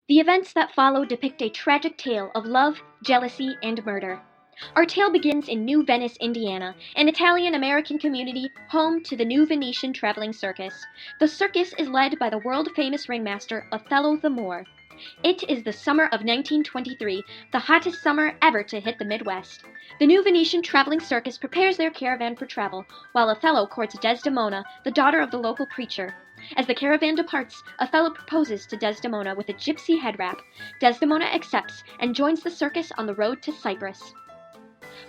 The events that follow depict a tragic tale of love, jealousy, and murder. Our tale begins in New Venice, Indiana, an Italian-American community home to the New Venetian traveling circus. The circus is led by the world-famous ringmaster Othello the Moor. It is the summer of 1923, the hottest summer ever to hit the Midwest. The New Venetian traveling circus prepares their caravan for travel, while Othello courts Desdemona, the daughter of the local preacher. As the caravan departs, Othello proposes to Desdemona with a gypsy head wrap. Desdemona accepts and joins the circus on the road to Cyprus.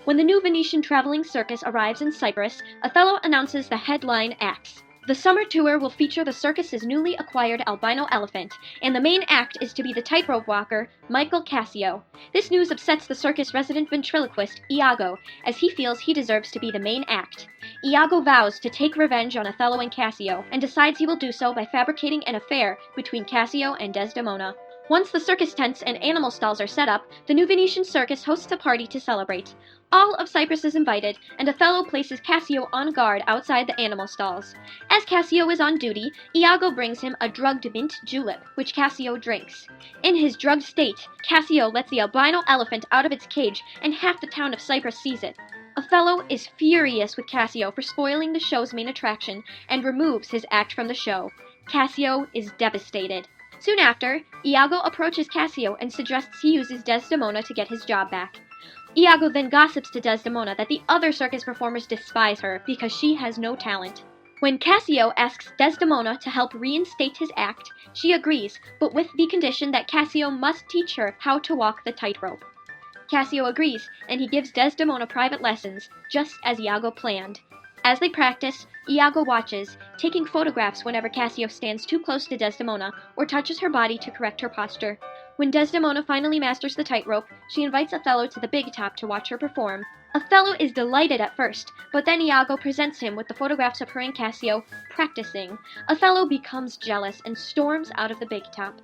When the New Venetian traveling circus arrives in Cyprus, Othello announces the headline acts. The summer tour will feature the circus's newly acquired albino elephant, and the main act is to be the tightrope walker, Michael Cassio. This news upsets the circus resident ventriloquist, Iago, as he feels he deserves to be the main act. Iago vows to take revenge on Othello and Cassio, and decides he will do so by fabricating an affair between Cassio and Desdemona. Once the circus tents and animal stalls are set up, the New Venetian circus hosts a party to celebrate. All of Cyprus is invited, and Othello places Cassio on guard outside the animal stalls. As Cassio is on duty, Iago brings him a drugged mint julep, which Cassio drinks. In his drugged state, Cassio lets the albino elephant out of its cage, and half the town of Cyprus sees it. Othello is furious with Cassio for spoiling the show's main attraction, and removes his act from the show. Cassio is devastated. Soon after, Iago approaches Cassio and suggests he uses Desdemona to get his job back. Iago then gossips to Desdemona that the other circus performers despise her because she has no talent. When Cassio asks Desdemona to help reinstate his act, she agrees, but with the condition that Cassio must teach her how to walk the tightrope. Cassio agrees, and he gives Desdemona private lessons, just as Iago planned. As they practice, Iago watches, taking photographs whenever Cassio stands too close to Desdemona or touches her body to correct her posture. When Desdemona finally masters the tightrope, she invites Othello to the big top to watch her perform. Othello is delighted at first, but then Iago presents him with the photographs of her and Cassio practicing. Othello becomes jealous and storms out of the big top.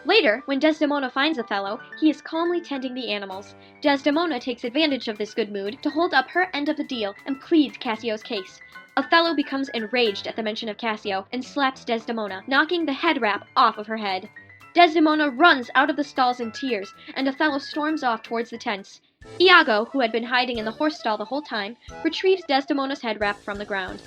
Later, when Desdemona finds Othello, he is calmly tending the animals. Desdemona takes advantage of this good mood to hold up her end of the deal and pleads Cassio's case. Othello becomes enraged at the mention of Cassio and slaps Desdemona, knocking the head wrap off of her head. Desdemona runs out of the stalls in tears, and Othello storms off towards the tents. Iago, who had been hiding in the horse stall the whole time, retrieves Desdemona's head wrap from the ground.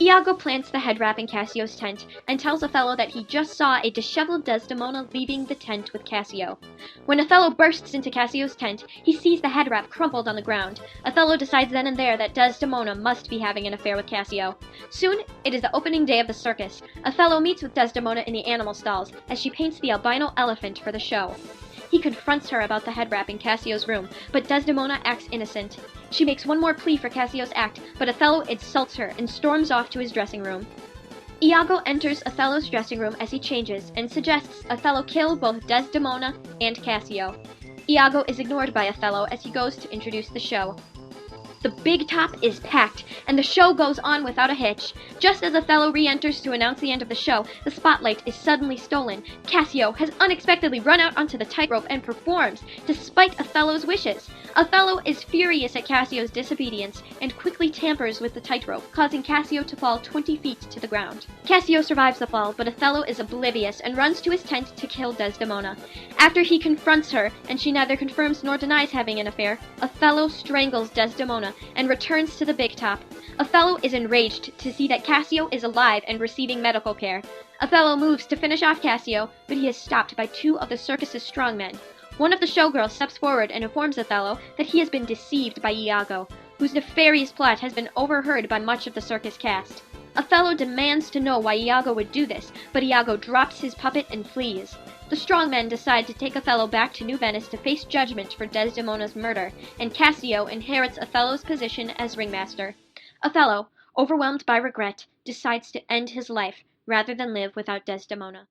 Iago plants the head wrap in Cassio's tent and tells Othello that he just saw a disheveled Desdemona leaving the tent with Cassio. When Othello bursts into Cassio's tent, he sees the head wrap crumpled on the ground. Othello decides then and there that Desdemona must be having an affair with Cassio. Soon, it is the opening day of the circus. Othello meets with Desdemona in the animal stalls as she paints the albino elephant for the show. He confronts her about the head wrap in Cassio's room, but Desdemona acts innocent. She makes one more plea for Cassio's act, but Othello insults her and storms off to his dressing room. Iago enters Othello's dressing room as he changes and suggests Othello kill both Desdemona and Cassio. Iago is ignored by Othello as he goes to introduce the show. The big top is packed, and the show goes on without a hitch. Just as Othello re-enters to announce the end of the show, the spotlight is suddenly stolen. Cassio has unexpectedly run out onto the tightrope and performs, despite Othello's wishes. Othello is furious at Cassio's disobedience and quickly tampers with the tightrope, causing Cassio to fall 20 feet to the ground. Cassio survives the fall, but Othello is oblivious and runs to his tent to kill Desdemona. After he confronts her, and she neither confirms nor denies having an affair, Othello strangles Desdemona and returns to the big top. Othello is enraged to see that Cassio is alive and receiving medical care. Othello moves to finish off Cassio, but he is stopped by two of the circus's strongmen. One of the showgirls steps forward and informs Othello that he has been deceived by Iago, whose nefarious plot has been overheard by much of the circus cast. Othello demands to know why Iago would do this, but Iago drops his puppet and flees. The strongmen decide to take Othello back to New Venice to face judgment for Desdemona's murder, and Cassio inherits Othello's position as ringmaster. Othello, overwhelmed by regret, decides to end his life rather than live without Desdemona.